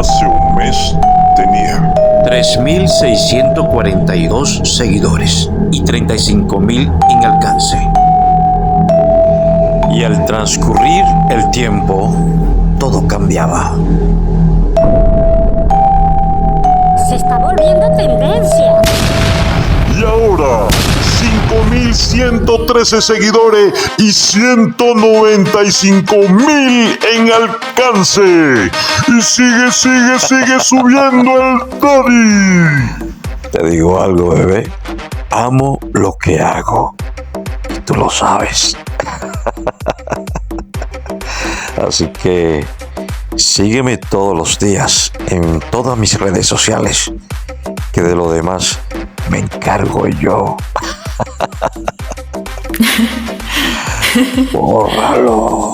Hace un mes tenía 3.642 seguidores y 35.000 en alcance. Y al transcurrir el tiempo, todo cambiaba. Se está volviendo tendencia. y ahora 5.113 seguidores y 195.000 en alcance. Y sigue subiendo el Daddy. Te digo algo, bebé. Amo lo que hago. Y tú lo sabes. Así que sígueme todos los días en todas mis redes sociales, que de lo demás me encargo yo. Bórralo.